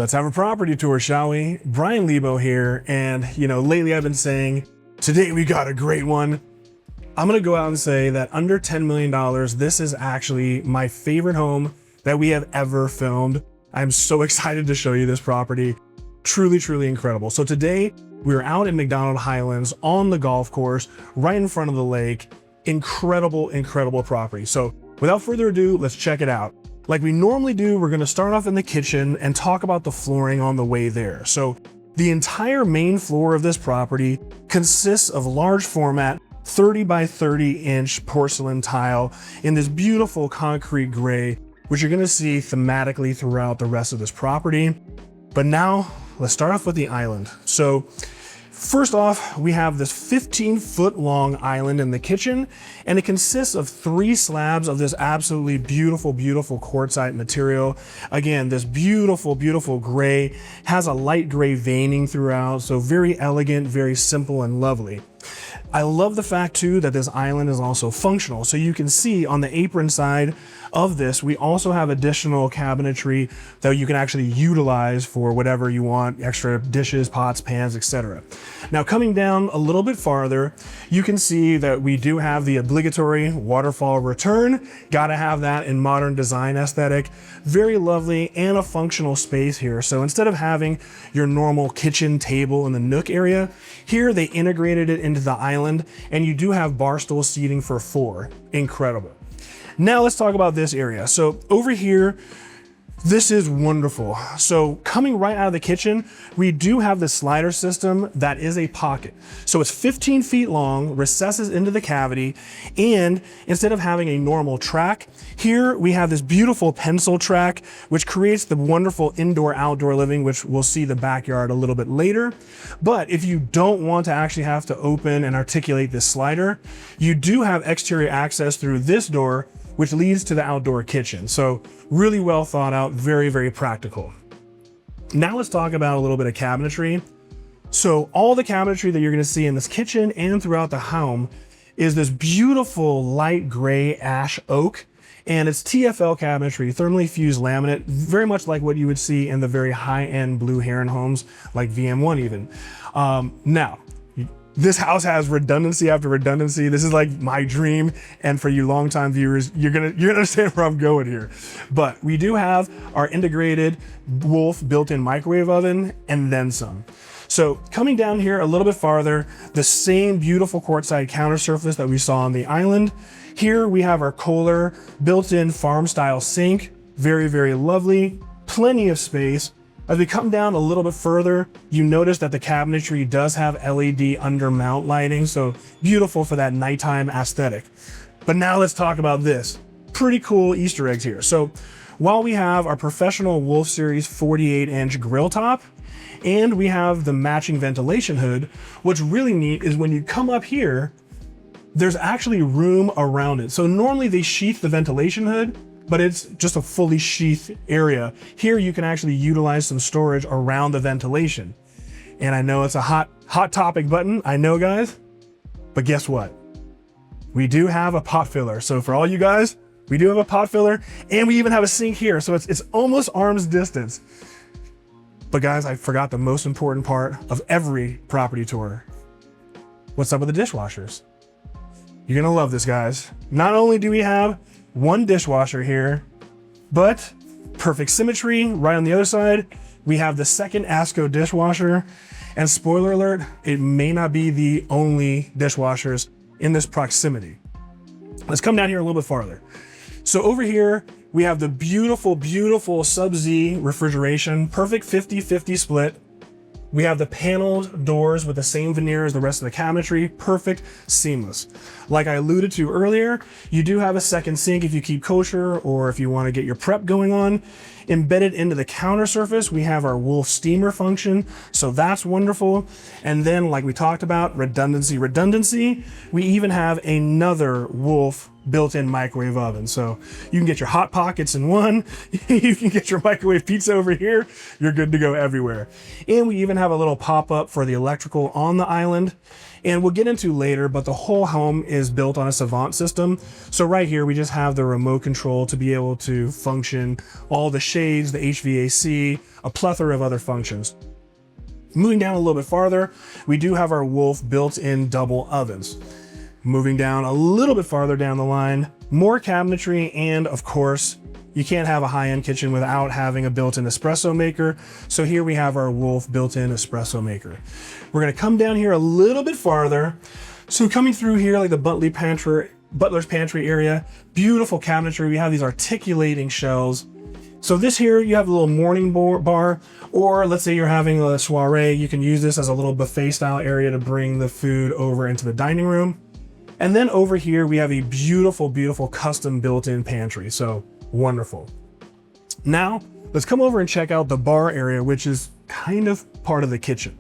Let's have a property tour, shall we? Brian Lebo here, and lately I've been saying, today we got a great one. I'm gonna go out and say that under $10 million, this is actually my favorite home that we have ever filmed. I'm so excited to show you this property. Truly, truly incredible. So today we're out in MacDonald Highlands on the golf course, right in front of the lake. Incredible, incredible property. So without further ado, let's check it out. Like we normally do, we're gonna start off in the kitchen and talk about the flooring on the way there. So the entire main floor of this property consists of large format 30 by 30 inch porcelain tile in this beautiful concrete gray, which you're gonna see thematically throughout the rest of this property. But now let's start off with the island. So first off, we have this 15-foot long island in the kitchen, and it consists of 3 slabs of this absolutely beautiful, beautiful quartzite material. Again, this beautiful, beautiful gray, has a light gray veining throughout, so very elegant, very simple and lovely. I love the fact too that this island is also functional. So you can see on the apron side of this, we also have additional cabinetry that you can actually utilize for whatever you want, extra dishes, pots, pans, etc. Now coming down a little bit farther, you can see that we do have the obligatory waterfall return. Gotta have that in modern design aesthetic. Very lovely and a functional space here. So instead of having your normal kitchen table in the nook area, here they integrated it into the island, and you do have bar stool seating for 4. Incredible. Now let's talk about this area. So over here, this is wonderful. So coming right out of the kitchen, we do have the slider system that is a pocket. So it's 15 feet long, recesses into the cavity, and instead of having a normal track, here we have this beautiful pencil track, which creates the wonderful indoor-outdoor living, which we'll see the backyard a little bit later. But if you don't want to actually have to open and articulate this slider, you do have exterior access through this door, which leads to the outdoor kitchen. So really well thought out, very, very practical. Now let's talk about a little bit of cabinetry. So all the cabinetry that you're gonna see in this kitchen and throughout the home is this beautiful light gray ash oak, and it's TFL cabinetry, thermally fused laminate, very much like what you would see in the very high-end blue heron homes, like VM1 even. Now, this house has redundancy after redundancy. This is like my dream, and for you longtime viewers, you're gonna understand where I'm going here. But we do have our integrated Wolf built-in microwave oven and then some. So coming down here a little bit farther, the same beautiful quartzite counter surface that we saw on the island. Here we have our Kohler built-in farm-style sink. Very, very lovely, plenty of space. As we come down a little bit further, you notice that the cabinetry does have LED under mount lighting, so beautiful for that nighttime aesthetic. But now let's talk about this. Pretty cool Easter eggs here. So while we have our professional Wolf Series 48-inch grill top, and we have the matching ventilation hood, what's really neat is when you come up here, there's actually room around it. So normally they sheath the ventilation hood, but it's just a fully sheathed area. Here you can actually utilize some storage around the ventilation. And I know it's a hot topic button, I know guys, but guess what? We do have a pot filler. So for all you guys, we do have a pot filler, and we even have a sink here. So it's almost arm's distance. But guys, I forgot the most important part of every property tour. What's up with the dishwashers? You're gonna love this, guys. Not only do we have one dishwasher here, but perfect symmetry right on the other side. We have the second ASCO dishwasher, and spoiler alert, it may not be the only dishwashers in this proximity. Let's come down here a little bit farther. So over here, we have the beautiful, beautiful Sub-Z refrigeration, perfect 50-50 split. We have the paneled doors with the same veneer as the rest of the cabinetry, perfect, seamless. Like I alluded to earlier, you do have a second sink if you keep kosher or if you want to get your prep going on. Embedded into the counter surface, we have our Wolf steamer function, so that's wonderful. And then, like we talked about, redundancy. We even have another Wolf built-in microwave oven. So you can get your Hot Pockets in one, you can get your microwave pizza over here, you're good to go everywhere. And we even have a little pop-up for the electrical on the island. And we'll get into later, but the whole home is built on a Savant system. So right here, we just have the remote control to be able to function all the shades, the HVAC, a plethora of other functions. Moving down a little bit farther, we do have our Wolf built-in double ovens. Moving down a little bit farther down the line, more cabinetry, and of course, you can't have a high-end kitchen without having a built-in espresso maker. So here we have our Wolf built-in espresso maker. We're gonna come down here a little bit farther. So coming through here, like the butler's pantry area, beautiful cabinetry. We have these articulating shelves. So this here, you have a little morning bar, or let's say you're having a soiree, you can use this as a little buffet style area to bring the food over into the dining room. And then over here, we have a beautiful, beautiful custom built-in pantry. So wonderful. Now, let's come over and check out the bar area, which is kind of part of the kitchen.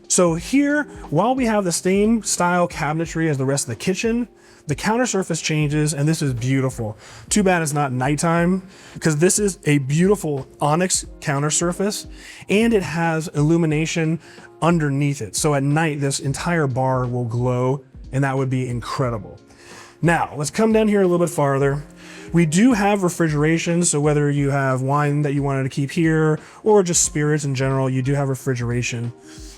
So here, while we have the same style cabinetry as the rest of the kitchen, the counter surface changes, and this is beautiful. Too bad it's not nighttime, because this is a beautiful onyx counter surface, and it has illumination underneath it. So at night, this entire bar will glow, and that would be incredible. Now, let's come down here a little bit farther. We do have refrigeration, so whether you have wine that you wanted to keep here, or just spirits in general, you do have refrigeration.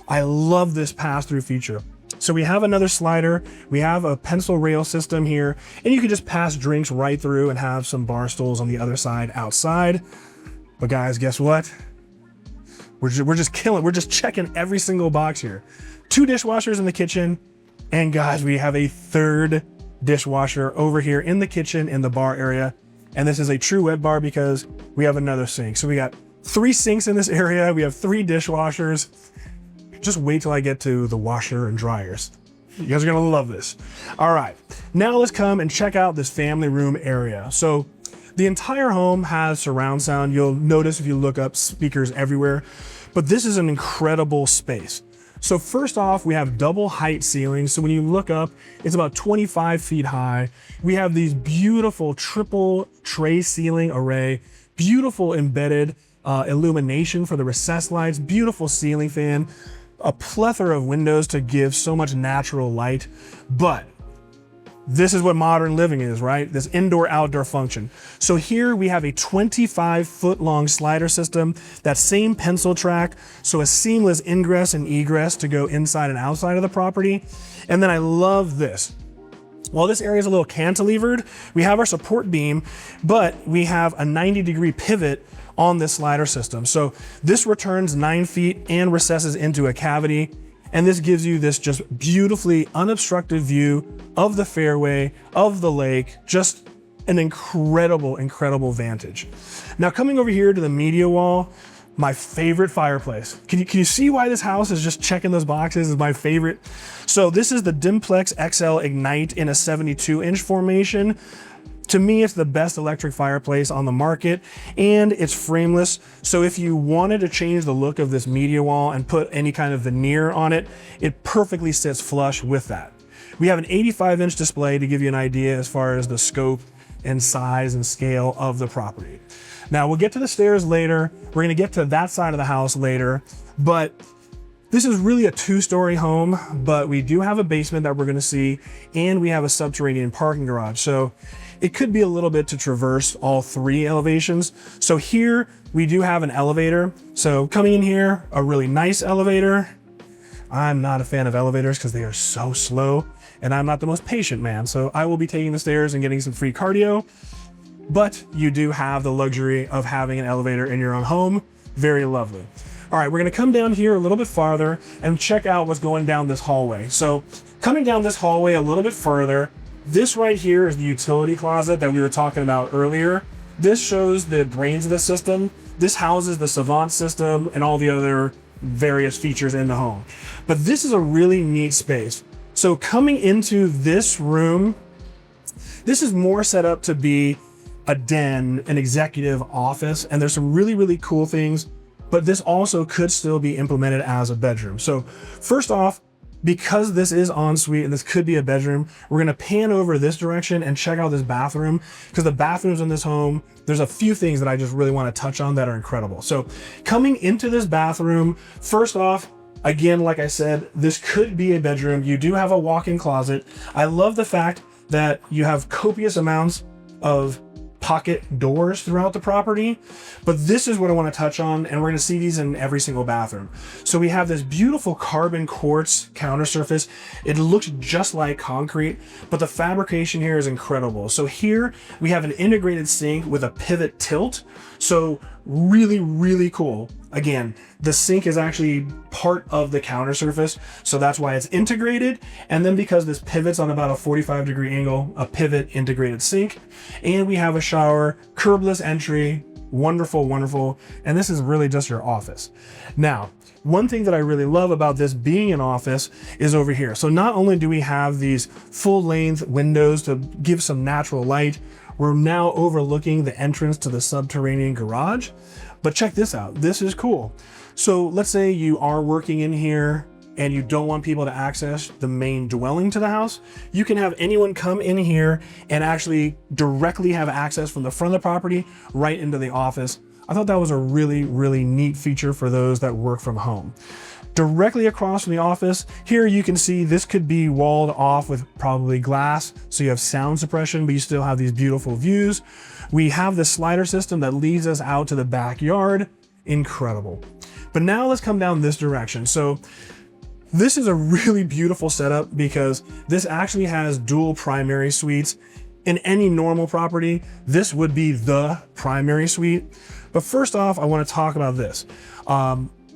I love this pass-through feature. So we have another slider, we have a pencil rail system here, and you can just pass drinks right through and have some bar stools on the other side outside. But guys, guess what? We're just killing, we're just checking every single box here. 2 dishwashers in the kitchen, and guys, we have a third dishwasher over here in the kitchen in the bar area. And this is a true wet bar because we have another sink. So we got 3 sinks in this area. We have 3 dishwashers. Just wait till I get to the washer and dryers. You guys are gonna love this. All right, now let's come and check out this family room area. So the entire home has surround sound. You'll notice if you look up, speakers everywhere, but this is an incredible space. So first off, we have double height ceilings. So when you look up, it's about 25 feet high. We have these beautiful triple tray ceiling array, beautiful embedded illumination for the recessed lights, beautiful ceiling fan, a plethora of windows to give so much natural light. But this is what modern living is, right? This indoor-outdoor function. So here we have a 25-foot-long slider system, that same pencil track, so a seamless ingress and egress to go inside and outside of the property. And then I love this. While this area is a little cantilevered, we have our support beam, but we have a 90-degree pivot on this slider system. So this returns 9 feet and recesses into a cavity. And this gives you this just beautifully unobstructed view of the fairway, of the lake, just an incredible, incredible vantage. Now coming over here to the media wall, my favorite fireplace. Can you see why this house is just checking those boxes? Is my favorite. So this is the Dimplex XL Ignite in a 72-inch formation. To me, it's the best electric fireplace on the market, and it's frameless. So if you wanted to change the look of this media wall and put any kind of veneer on it, it perfectly sits flush with that. We have an 85-inch display to give you an idea as far as the scope and size and scale of the property. Now we'll get to the stairs later. We're gonna get to that side of the house later, but this is really a 2-story home, but we do have a basement that we're gonna see, and we have a subterranean parking garage. So it could be a little bit to traverse all 3 elevations. So here we do have an elevator. So coming in here, a really nice elevator. I'm not a fan of elevators because they are so slow, and I'm not the most patient man. So I will be taking the stairs and getting some free cardio, but you do have the luxury of having an elevator in your own home. Very lovely. All right, we're gonna come down here a little bit farther and check out what's going down this hallway. So coming down this hallway a little bit further, this right here is the utility closet that we were talking about earlier. This shows the brains of the system. This houses the Savant system and all the other various features in the home. But this is a really neat space. So coming into this room, this is more set up to be a den, an executive office, and there's some really, really cool things, but this also could still be implemented as a bedroom. So first off, because this is ensuite and this could be a bedroom, we're gonna pan over this direction and check out this bathroom, because the bathrooms in this home, there's a few things that I just really wanna touch on that are incredible. So coming into this bathroom, first off, again, like I said, this could be a bedroom. You do have a walk-in closet. I love the fact that you have copious amounts of pocket doors throughout the property, but this is what I want to touch on, and we're going to see these in every single bathroom. So we have this beautiful carbon quartz counter surface. It looks just like concrete, but the fabrication here is incredible. So here we have an integrated sink with a pivot tilt. So really, really cool. Again, the sink is actually part of the counter surface, so that's why it's integrated. And then because this pivots on about a 45-degree angle, a pivot integrated sink. And we have a shower, curbless entry, wonderful, wonderful. And this is really just your office. Now, one thing that I really love about this being an office is over here. So not only do we have these full-length windows to give some natural light, we're now overlooking the entrance to the subterranean garage. But check this out, this is cool. So let's say you are working in here and you don't want people to access the main dwelling to the house. You can have anyone come in here and actually directly have access from the front of the property right into the office. I thought that was a really, really neat feature for those that work from home. Directly across from the office, here you can see this could be walled off with probably glass, so you have sound suppression, but you still have these beautiful views. We have the slider system that leads us out to the backyard. Incredible. But now let's come down this direction. So this is a really beautiful setup because this actually has dual primary suites. In any normal property, this would be the primary suite. But first off, I want to talk about this.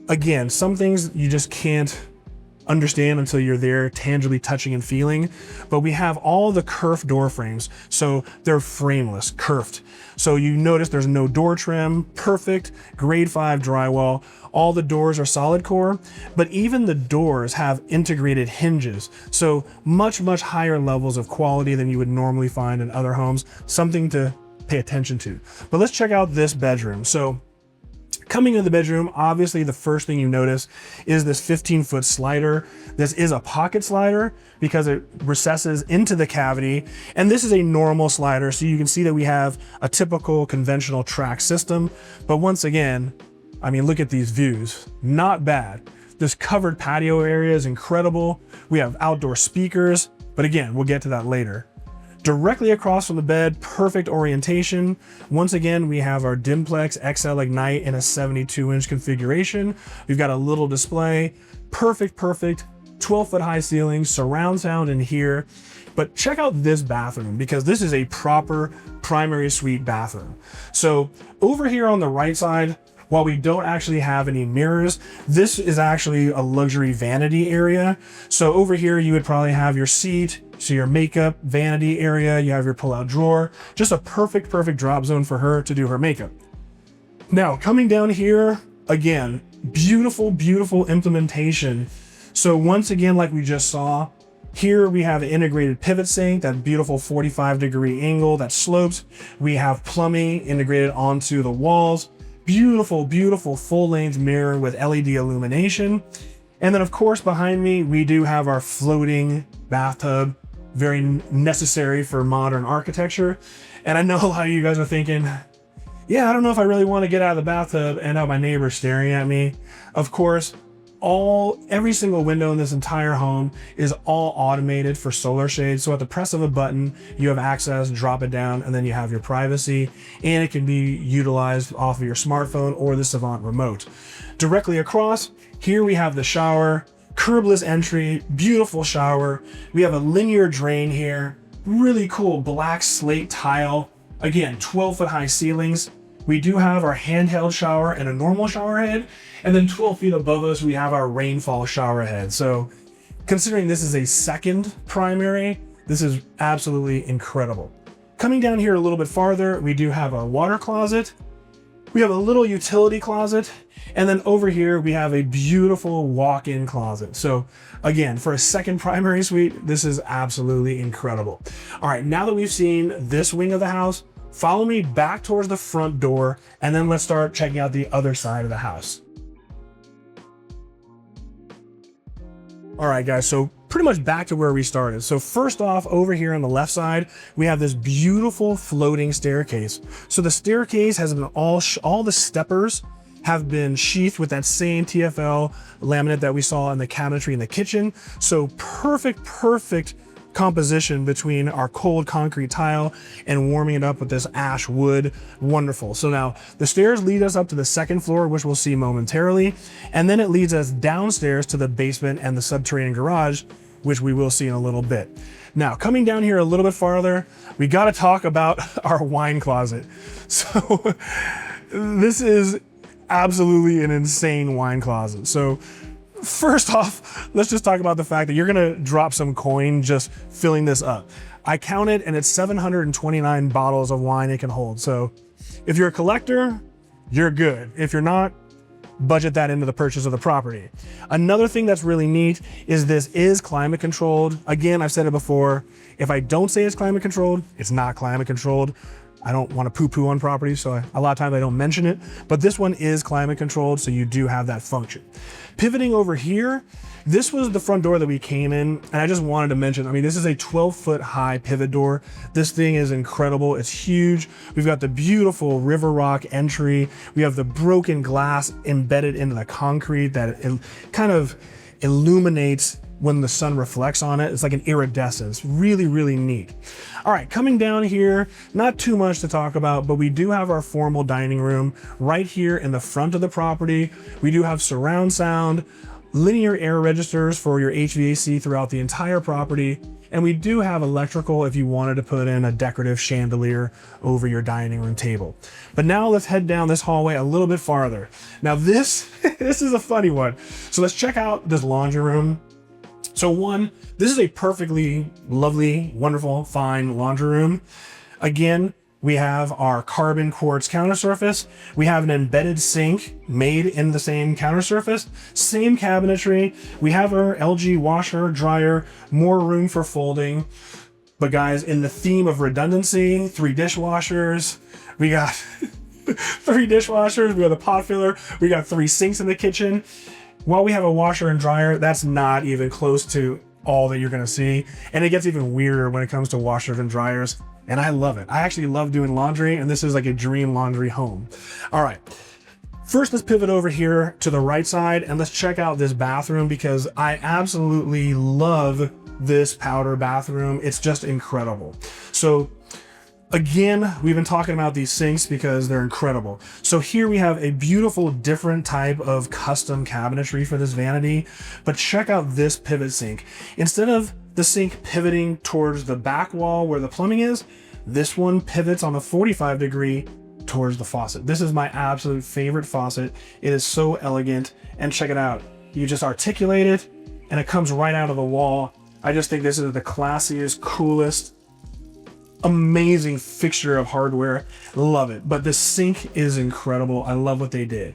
Again, some things you just can't understand until you're there tangibly touching and feeling, but we have all the kerf door frames. So they're frameless, kerfed. So you notice there's no door trim, perfect, grade 5 drywall. All the doors are solid core, but even the doors have integrated hinges. So much, much higher levels of quality than you would normally find in other homes, something to pay attention to. But let's check out this bedroom. So coming into the bedroom, obviously the first thing you notice is this 15-foot slider. This is a pocket slider because it recesses into the cavity. And this is a normal slider. So you can see that we have a typical conventional track system. But once again, I mean, look at these views, not bad. This covered patio area is incredible. We have outdoor speakers, but again, we'll get to that later. Directly across from the bed, perfect orientation. Once again, we have our Dimplex XL Ignite in a 72-inch configuration. We've got a little display, perfect, 12-foot high ceilings, surround sound in here. But check out this bathroom because this is a proper primary suite bathroom. So over here on the right side, while we don't actually have any mirrors, this is actually a luxury vanity area. So over here, you would probably have your seat, so your makeup vanity area, you have your pull-out drawer, just a perfect drop zone for her to do her makeup. Now, coming down here, again, beautiful implementation. So once again, like we just saw, here we have an integrated pivot sink, that beautiful 45-degree angle that slopes. We have plumbing integrated onto the walls. Beautiful full-length mirror with LED illumination. And then of course behind me, we do have our floating bathtub, very necessary for modern architecture. And I know a lot of you guys are thinking, yeah, I don't know if I really want to get out of the bathtub and have my neighbor staring at me. Of course, every single window in this entire home is all automated for solar shades. So at the press of a button, you have access, drop it down, and then you have your privacy, and it can be utilized off of your smartphone or the Savant remote. Directly across, here we have the shower, curbless entry, beautiful shower. We have a linear drain here, really cool black slate tile. Again, 12-foot high ceilings. We do have our handheld shower and a normal shower head. And then 12 feet above us, we have our rainfall shower head. So considering this is a second primary, this is absolutely incredible. Coming down here a little bit farther, we do have a water closet. We have a little utility closet. And then over here, we have a beautiful walk-in closet. So again, for a second primary suite, this is absolutely incredible. All right, now that we've seen this wing of the house, follow me back towards the front door, and then let's start checking out the other side of the house. All right, guys, so pretty much back to where we started. So first off, over here on the left side, we have this beautiful floating staircase. So the staircase has been all the steppers have been sheathed with that same TFL laminate that we saw in the cabinetry in the kitchen. So perfect composition between our cold concrete tile and warming it up with this ash wood. Wonderful. So now the stairs lead us up to the second floor, which we'll see momentarily. And then it leads us downstairs to the basement and the subterranean garage, which we will see in a little bit. Now, coming down here a little bit farther, we got to talk about our wine closet. So this is absolutely an insane wine closet. So first off, let's just talk about the fact that you're gonna drop some coin just filling this up. I counted and it's 729 bottles of wine it can hold. So if you're a collector, you're good. If you're not, budget that into the purchase of the property. Another thing that's really neat is this is climate controlled. Again, I've said it before, if I don't say it's climate controlled, it's not climate controlled. I don't want to poo-poo on properties, so a lot of times I don't mention it, but this one is climate controlled, so you do have that function. Pivoting over here, this was the front door that we came in, and I just wanted to mention, I mean, this is a 12-foot high pivot door. This thing is incredible. It's huge. We've got the beautiful river rock entry. We have the broken glass embedded into the concrete that it kind of illuminates when the sun reflects on it. It's like an iridescence. Really neat. All right, coming down here, not too much to talk about, but we do have our formal dining room right here in the front of the property. We do have surround sound, linear air registers for your HVAC throughout the entire property. And we do have electrical if you wanted to put in a decorative chandelier over your dining room table. But now let's head down this hallway a little bit farther. Now this is a funny one. So let's check out this laundry room. So one, this is a perfectly lovely, wonderful, fine laundry room. Again, we have our carbon quartz counter surface. We have an embedded sink made in the same counter surface, same cabinetry. We have our LG washer, dryer, more room for folding. But guys, in the theme of redundancy, 3 dishwashers, we got 3 dishwashers, we got the pot filler, we got 3 sinks in the kitchen. While we have a washer and dryer, that's not even close to all that you're gonna see. And it gets even weirder when it comes to washers and dryers. And I love it. I actually love doing laundry, and this is like a dream laundry home. All right, first let's pivot over here to the right side and let's check out this bathroom because I absolutely love this powder bathroom. It's just incredible. So again, we've been talking about these sinks because they're incredible. So here we have a beautiful different type of custom cabinetry for this vanity, but check out this pivot sink. Instead of the sink pivoting towards the back wall where the plumbing is, this one pivots on a 45-degree towards the faucet. This is my absolute favorite faucet. It is so elegant, and check it out. You just articulate it and it comes right out of the wall. I just think this is the classiest, coolest, amazing fixture of hardware. Love it. But the sink is incredible. I love what they did.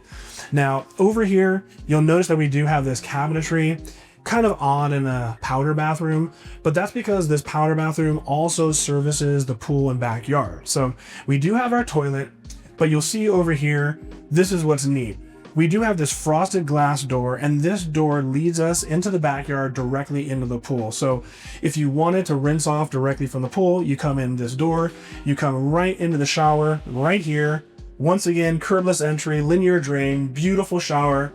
Now over here, you'll notice that we do have this cabinetry, kind of odd in a powder bathroom, but that's because this powder bathroom also services the pool and backyard. So we do have our toilet, but you'll see over here, this is what's neat. We do have this frosted glass door, and this door leads us into the backyard directly into the pool. So if you wanted to rinse off directly from the pool, you come in this door, you come right into the shower right here. Once again, curbless entry, linear drain, beautiful shower,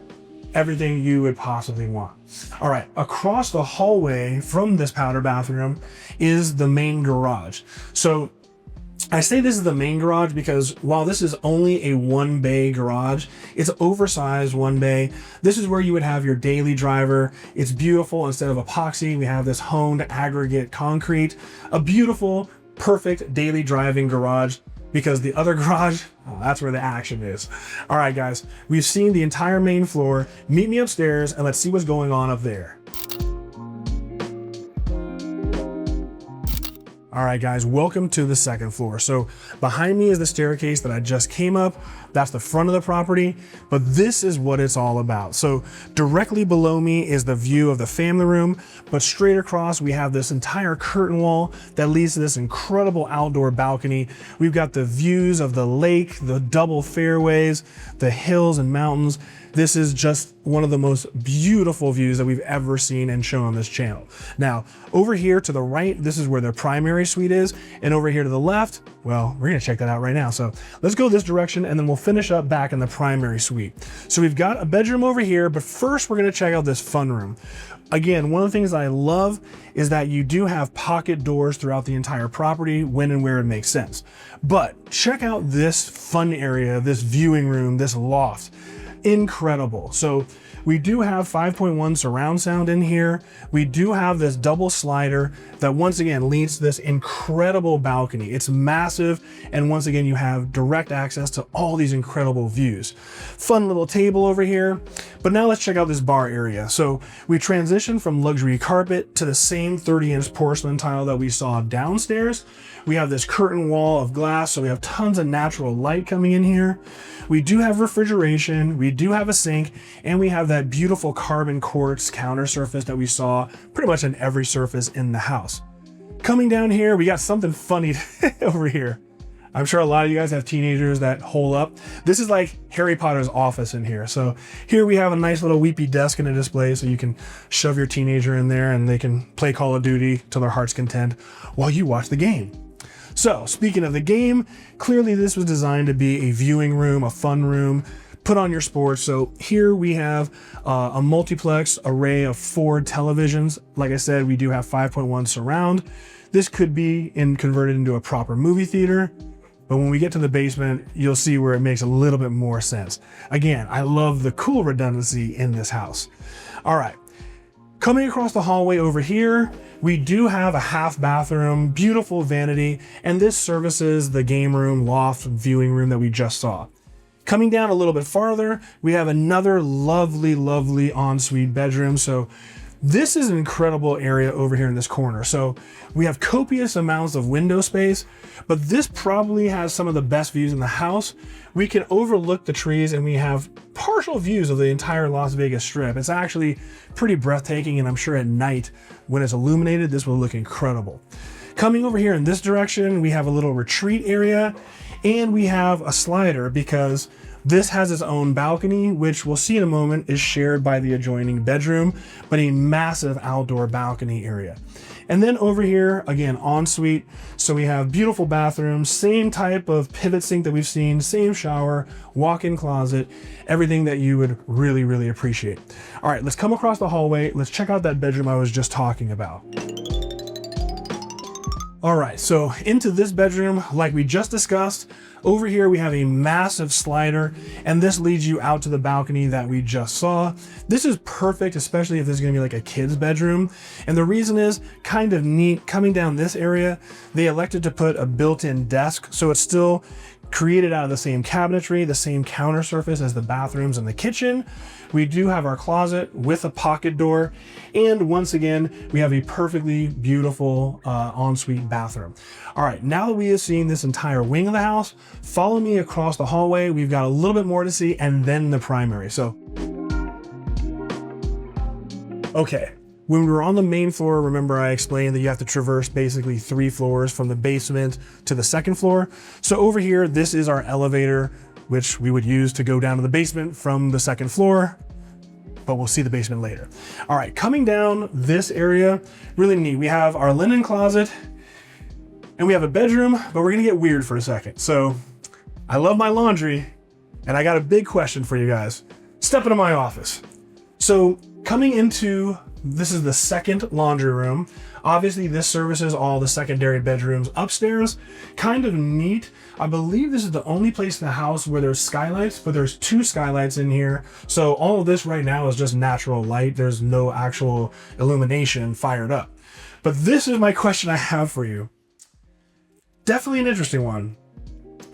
everything you would possibly want. All right, across the hallway from this powder bathroom is the main garage. So I say this is the main garage because while this is only a 1-bay garage, it's oversized 1-bay. This is where you would have your daily driver. It's beautiful. Instead of epoxy, we have this honed aggregate concrete. A beautiful, perfect daily driving garage, because the other garage, oh, that's where the action is. All right, guys, we've seen the entire main floor. Meet me upstairs and let's see what's going on up there. All right, guys, welcome to the second floor. So behind me is the staircase that I just came up. That's the front of the property, but this is what it's all about. So directly below me is the view of the family room, but straight across we have this entire curtain wall that leads to this incredible outdoor balcony. We've got the views of the lake, the double fairways, the hills and mountains. This is just one of the most beautiful views that we've ever seen and shown on this channel. Now, over here to the right, this is where the primary suite is. And over here to the left, well, we're gonna check that out right now. So let's go this direction and then we'll finish up back in the primary suite. So we've got a bedroom over here, but first we're gonna check out this fun room. Again, one of the things I love is that you do have pocket doors throughout the entire property when and where it makes sense. But check out this fun area, this viewing room, this loft. Incredible. So we do have 5.1 surround sound in here. We do have this double slider that once again leads to this incredible balcony. It's massive, and once again you have direct access to all these incredible views. Fun little table over here. But now let's check out this bar area. So we transitioned from luxury carpet to the same 30-inch porcelain tile that we saw downstairs. We have this curtain wall of glass, so we have tons of natural light coming in here. We do have refrigeration, we do have a sink, and we have that beautiful carbon quartz counter surface that we saw pretty much on every surface in the house. Coming down here, we got something funny over here. I'm sure a lot of you guys have teenagers that hole up. This is like Harry Potter's office in here. So here we have a nice little weepy desk and a display so you can shove your teenager in there and they can play Call of Duty to their heart's content while you watch the game. So speaking of the game, clearly this was designed to be a viewing room, a fun room, put on your sports. So here we have a multiplex array of 4 televisions. Like I said, we do have 5.1 surround. This could be converted into a proper movie theater, but when we get to the basement, you'll see where it makes a little bit more sense. Again, I love the cool redundancy in this house. All right. Coming across the hallway over here, we do have a half bathroom, beautiful vanity, and this services the game room, loft, viewing room that we just saw. Coming down a little bit farther, we have another lovely, lovely ensuite bedroom. So this is an incredible area over here in this corner. So we have copious amounts of window space, but this probably has some of the best views in the house. We can overlook the trees and we have partial views of the entire Las Vegas Strip. It's actually pretty breathtaking, and I'm sure at night when it's illuminated, this will look incredible. Coming over here in this direction, we have a little retreat area and we have a slider because this has its own balcony, which we'll see in a moment is shared by the adjoining bedroom, but a massive outdoor balcony area. And then over here, again, ensuite. So we have beautiful bathrooms, same type of pivot sink that we've seen, same shower, walk-in closet, everything that you would really, really appreciate. All right, let's come across the hallway. Let's check out that bedroom I was just talking about. All right, so into this bedroom, like we just discussed, over here we have a massive slider, and this leads you out to the balcony that we just saw. This is perfect, especially if this is gonna be like a kid's bedroom. And the reason is kind of neat. Coming down this area, they elected to put a built-in desk, so it's still created out of the same cabinetry, the same counter surface as the bathrooms and the kitchen. We do have our closet with a pocket door. And once again, we have a perfectly beautiful ensuite bathroom. All right, now that we have seen this entire wing of the house, follow me across the hallway. We've got a little bit more to see and then the primary. So, okay. When we were on the main floor, remember I explained that you have to traverse basically 3 floors from the basement to the second floor. So over here, this is our elevator, which we would use to go down to the basement from the second floor, but we'll see the basement later. All right, coming down this area, really neat. We have our linen closet and we have a bedroom, but we're gonna get weird for a second. So I love my laundry and I got a big question for you guys. Step into my office. So coming into this is the second laundry room. Obviously, this services all the secondary bedrooms upstairs. Kind of neat. I believe this is the only place in the house where there's skylights, but there's 2 skylights in here. So all of this right now is just natural light. There's no actual illumination fired up. But this is my question I have for you. Definitely an interesting one.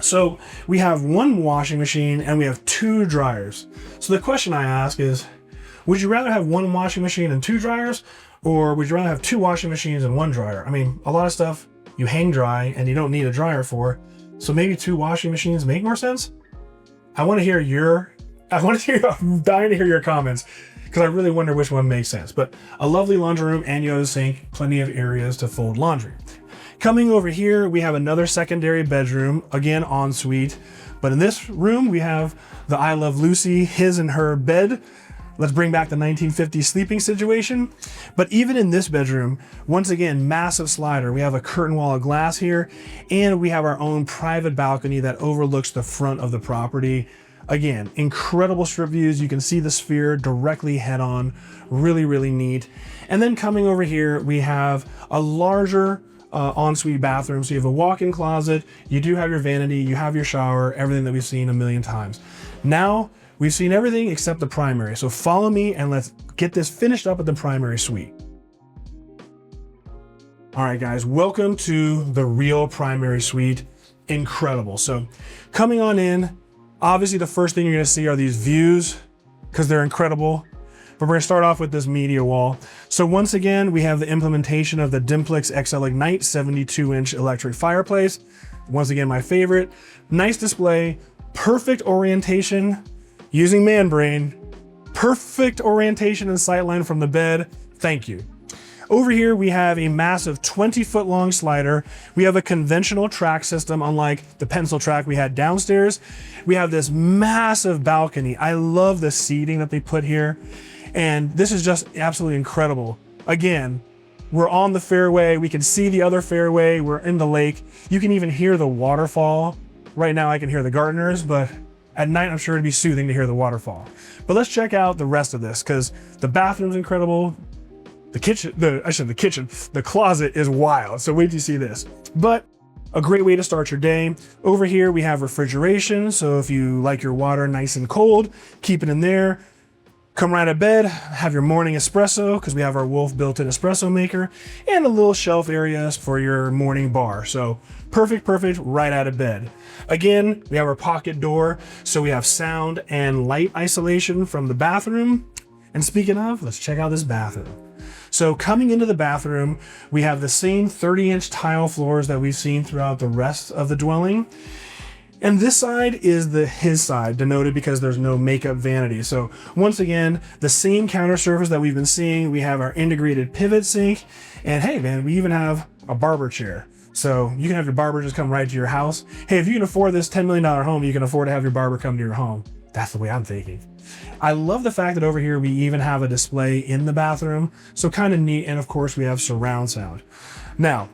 So we have 1 washing machine and we have 2 dryers. So the question I ask is, would you rather have 1 washing machine and 2 dryers, or would you rather have 2 washing machines and 1 dryer? I mean, a lot of stuff you hang dry and you don't need a dryer for. So maybe 2 washing machines make more sense. I'm dying to hear your comments because I really wonder which one makes sense. But a lovely laundry room and you have a sink, plenty of areas to fold laundry. Coming over here, we have another secondary bedroom, again ensuite. But in this room, we have the I Love Lucy, his and her bed. Let's bring back the 1950s sleeping situation. But even in this bedroom, once again, massive slider. We have a curtain wall of glass here, and we have our own private balcony that overlooks the front of the property. Again, incredible strip views. You can see the sphere directly head on. Really, really neat. And then coming over here, we have a larger ensuite bathroom. So you have a walk-in closet, you do have your vanity, you have your shower, everything that we've seen a million times. Now, we've seen everything except the primary. So follow me and let's get this finished up at the primary suite. All right, guys, welcome to the real primary suite. Incredible. So coming on in, obviously the first thing you're gonna see are these views because they're incredible. But we're gonna start off with this media wall. So once again, we have the implementation of the Dimplex XL Ignite 72-inch electric fireplace. Once again, my favorite. Nice display, perfect orientation, using man brain, perfect orientation and sightline from the bed. Thank you. Over here, we have a massive 20-foot long slider. We have a conventional track system, unlike the pencil track we had downstairs. We have this massive balcony. I love the seating that they put here. And this is just absolutely incredible. Again, we're on the fairway. We can see the other fairway. We're in the lake. You can even hear the waterfall. Right now I can hear the gardeners, but at night I'm sure it'd be soothing to hear the waterfall. But let's check out the rest of this because the bathroom's incredible. The closet is wild. So wait till you see this. But a great way to start your day. Over here we have refrigeration. So if you like your water nice and cold, keep it in there. Come right out of bed, have your morning espresso because we have our Wolf built-in espresso maker and a little shelf area for your morning bar. So perfect right out of bed. Again, we have our pocket door. So we have sound and light isolation from the bathroom. And speaking of, let's check out this bathroom. So coming into the bathroom, we have the same 30-inch tile floors that we've seen throughout the rest of the dwelling. And this side is his side, denoted because there's no makeup vanity. So once again, the same counter surface that we've been seeing. We have our integrated pivot sink. And hey, man, we even have a barber chair. So you can have your barber just come right to your house. Hey, if you can afford this $10 million home, you can afford to have your barber come to your home. That's the way I'm thinking. I love the fact that over here we even have a display in the bathroom. So kind of neat. And of course, we have surround sound. Now,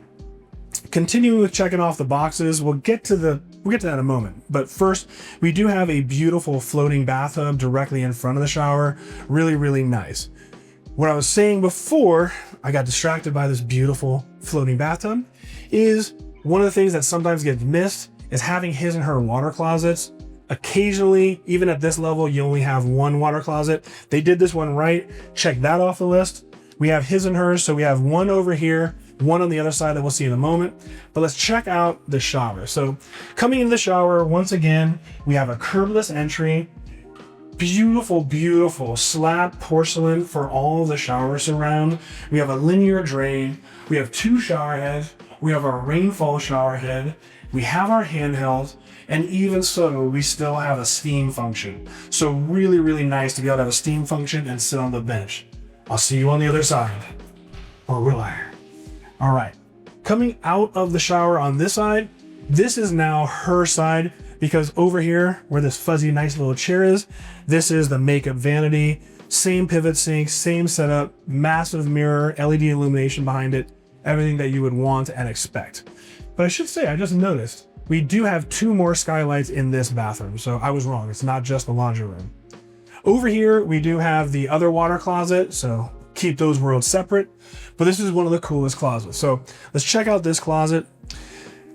continuing with checking off the boxes, we'll get to that in a moment. But first, we do have a beautiful floating bathtub directly in front of the shower. Really, really nice. What I was saying before, I got distracted by this beautiful floating bathtub, is one of the things that sometimes gets missed is having his and her water closets. Occasionally, even at this level, you only have one water closet. They did this one right. Check that off the list. We have his and hers, so we have one over here, one on the other side that we'll see in a moment. But let's check out the shower. So coming into the shower, once again, we have a curbless entry. Beautiful slab porcelain for all of the shower surround. We have a linear drain. We have 2 shower heads. We have our rainfall shower head. We have our handheld. And even so, we still have a steam function. So really, really nice to be able to have a steam function and sit on the bench. I'll see you on the other side. Or will I? All right, coming out of the shower on this side, this is now her side because over here where this fuzzy nice little chair is, this is the makeup vanity, same pivot sink, same setup, massive mirror, LED illumination behind it, everything that you would want and expect. But I should say, I just noticed, we do have 2 more skylights in this bathroom. So I was wrong, it's not just the laundry room. Over here, we do have the other water closet. So keep those worlds separate, but this is one of the coolest closets. So let's check out this closet.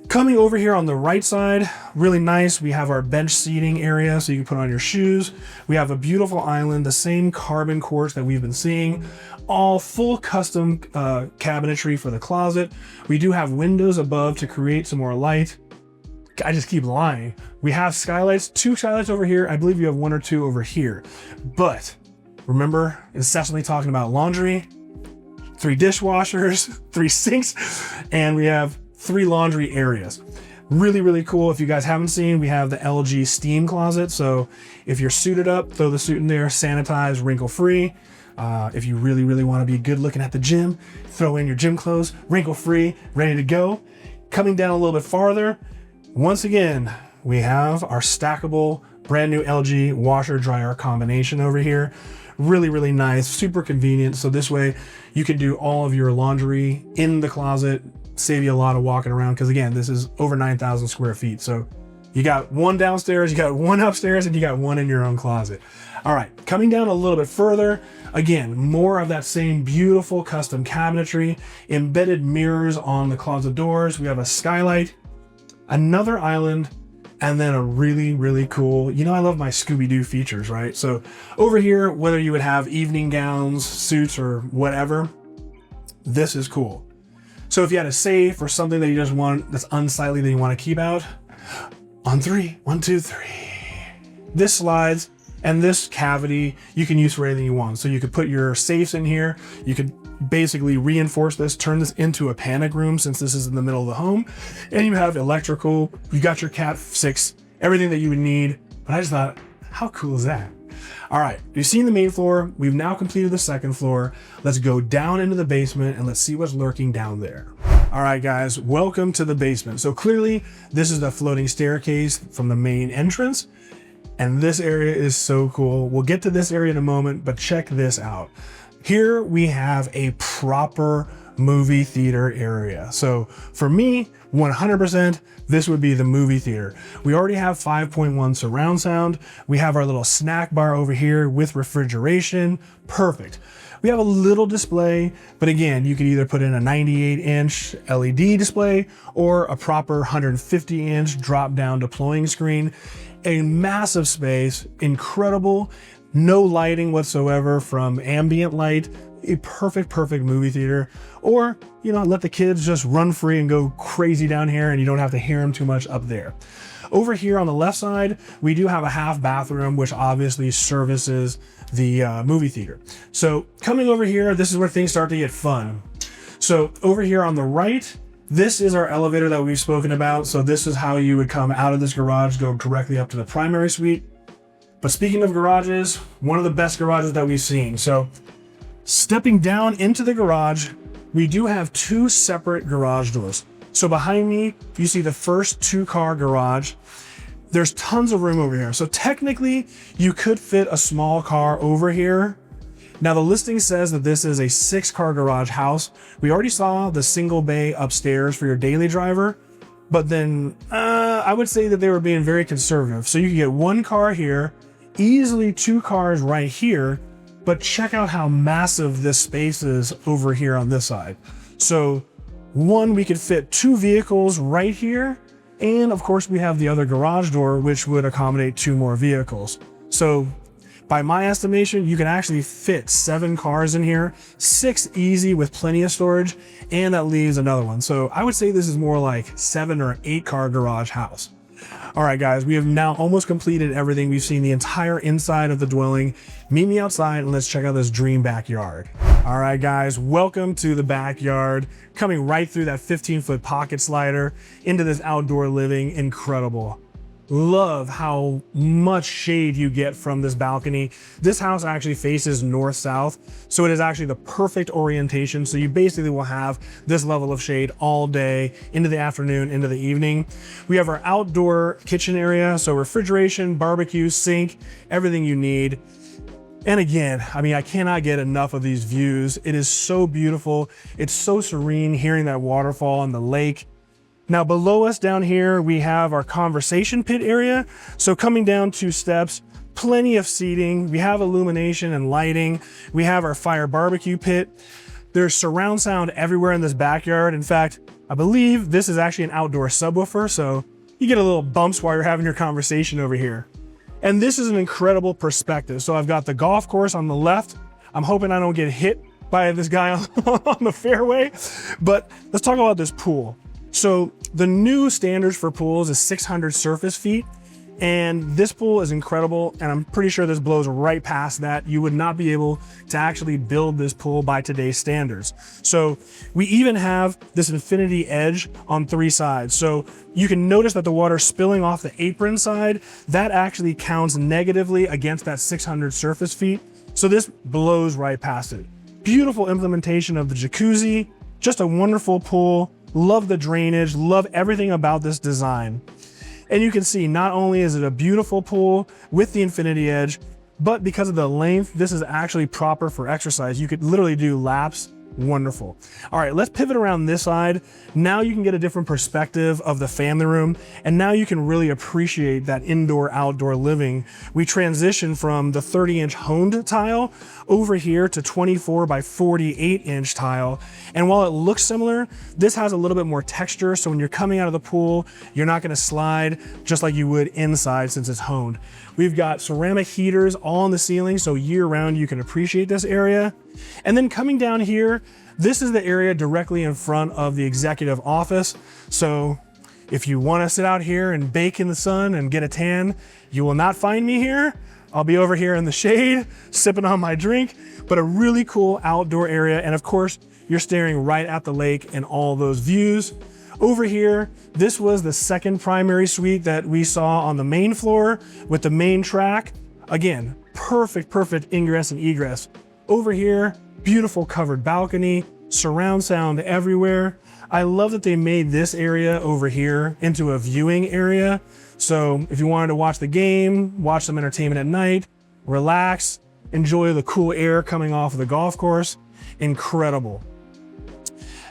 Coming over here on the right side, really nice. We have our bench seating area so you can put on your shoes. We have a beautiful island, the same carbon quartz that we've been seeing, all full custom cabinetry for the closet. We do have windows above to create some more light. I just keep lying. We have skylights, 2 skylights over here. I believe you have 1 or 2 over here, but remember, incessantly talking about laundry, 3 dishwashers, 3 sinks, and we have 3 laundry areas. Really, really cool. If you guys haven't seen, we have the LG steam closet. So if you're suited up, throw the suit in there, sanitized, wrinkle free. If you really, really want to be good looking at the gym, throw in your gym clothes, wrinkle free, ready to go. Coming down a little bit farther, once again, we have our stackable brand new LG washer dryer combination over here. Really, really nice, super convenient. So this way you can do all of your laundry in the closet, save you a lot of walking around. Cause again, this is over 9,000 square feet. So you got one downstairs, you got one upstairs, and you got one in your own closet. All right, coming down a little bit further, again, more of that same beautiful custom cabinetry, embedded mirrors on the closet doors. We have a skylight, another island, and then a really, really cool, you know, I love my Scooby-Doo features, right? So over here, whether you would have evening gowns, suits, or whatever, this is cool. So if you had a safe or something that you just want, that's unsightly that you want to keep out, on 3, 1, 2, 3. This slides, and this cavity you can use for anything you want. So you could put your safes in here. You could basically reinforce this, turn this into a panic room since this is in the middle of the home. And you have electrical, you got your Cat 6, everything that you would need. But I just thought, how cool is that? All right, you've seen the main floor. We've now completed the second floor. Let's go down into the basement and let's see what's lurking down there. All right, guys, welcome to the basement. So clearly this is the floating staircase from the main entrance. And this area is so cool. We'll get to this area in a moment, but check this out. Here we have a proper movie theater area. So for me, 100%, this would be the movie theater. We already have 5.1 surround sound. We have our little snack bar over here with refrigeration. Perfect. We have a little display, but again, you could either put in a 98-inch LED display or a proper 150-inch drop-down deploying screen. A massive space, incredible, no lighting whatsoever from ambient light, a perfect movie theater. Or, you know, let the kids just run free and go crazy down here and you don't have to hear them too much up there. Over here on the left side, we do have a half bathroom, which obviously services the movie theater. So coming over here, this is where things start to get fun. So over here on the right, this is our elevator that we've spoken about. So this is how you would come out of this garage, go directly up to the primary suite. But speaking of garages, one of the best garages that we've seen. So stepping down into the garage, we do have 2 separate garage doors. So behind me, you see the first 2-car garage. There's tons of room over here. So technically you could fit a small car over here. Now the listing says that this is a 6-car garage house. We already saw the single bay upstairs for your daily driver, but then I would say that they were being very conservative. So you can get 1 car here, easily 2 cars right here, but check out how massive this space is over here on this side. So we could fit 2 vehicles right here. And of course we have the other garage door, which would accommodate 2 more vehicles. So by my estimation, you can actually fit 7 cars in here, 6 easy with plenty of storage, and that leaves another one. So I would say this is more like 7 or 8 car garage house. All right, guys, we have now almost completed everything. We've seen the entire inside of the dwelling. Meet me outside and let's check out this dream backyard. All right, guys, welcome to the backyard. Coming right through that 15-foot pocket slider into this outdoor living. Incredible. Love how much shade you get from this balcony. This house actually faces north-south, so it is actually the perfect orientation. So you basically will have this level of shade all day, into the afternoon, into the evening. We have our outdoor kitchen area, so refrigeration, barbecue, sink, everything you need. And again, I mean, I cannot get enough of these views. It is so beautiful. It's so serene hearing that waterfall and the lake. Now below us down here, we have our conversation pit area. So coming down 2 steps, plenty of seating. We have illumination and lighting. We have our fire barbecue pit. There's surround sound everywhere in this backyard. In fact, I believe this is actually an outdoor subwoofer. So you get a little bumps while you're having your conversation over here. And this is an incredible perspective. So I've got the golf course on the left. I'm hoping I don't get hit by this guy on the fairway, but let's talk about this pool. So the new standards for pools is 600 surface feet. And this pool is incredible, and I'm pretty sure this blows right past that. You would not be able to actually build this pool by today's standards. So we even have this infinity edge on 3 sides. So you can notice that the water spilling off the apron side, that actually counts negatively against that 600 surface feet. So this blows right past it. Beautiful implementation of the jacuzzi, just a wonderful pool. Love the drainage, love everything about this design. And you can see not only is it a beautiful pool with the infinity edge, but because of the length, this is actually proper for exercise. You could literally do laps. Wonderful. All right, let's pivot around this side. Now you can get a different perspective of the family room, and now you can really appreciate that indoor-outdoor living. We transition from the 30-inch honed tile over here to 24 by 48-inch tile. And while it looks similar, this has a little bit more texture, so when you're coming out of the pool, you're not gonna slide just like you would inside since it's honed. We've got ceramic heaters all on the ceiling, so year-round you can appreciate this area. And then coming down here, this is the area directly in front of the executive office. So if you want to sit out here and bake in the sun and get a tan, you will not find me here. I'll be over here in the shade, sipping on my drink, but a really cool outdoor area. And of course, you're staring right at the lake and all those views. Over here, this was the second primary suite that we saw on the main floor with the main track. Again, perfect ingress and egress. Over here, beautiful covered balcony, surround sound everywhere. I love that they made this area over here into a viewing area. So if you wanted to watch the game, watch some entertainment at night, relax, enjoy the cool air coming off of the golf course, incredible.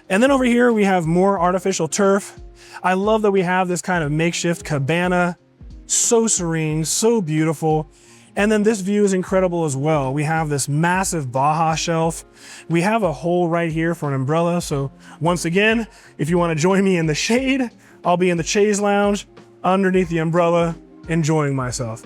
And then over here, we have more artificial turf. I love that we have this kind of makeshift cabana, so serene, so beautiful. And then this view is incredible as well. We have this massive Baja shelf. We have a hole right here for an umbrella. So once again, if you want to join me in the shade, I'll be in the chaise lounge underneath the umbrella, enjoying myself.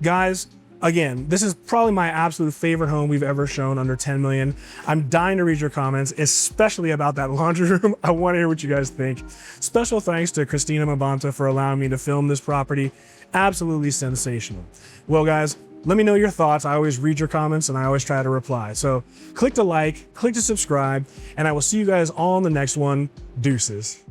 Guys, again, this is probably my absolute favorite home we've ever shown under 10 million. I'm dying to read your comments, especially about that laundry room. I want to hear what you guys think. Special thanks to Christina Mabanta for allowing me to film this property. Absolutely sensational. Well, guys, let me know your thoughts. I always read your comments and I always try to reply. So click to like, click to subscribe, and I will see you guys all in the next one. Deuces.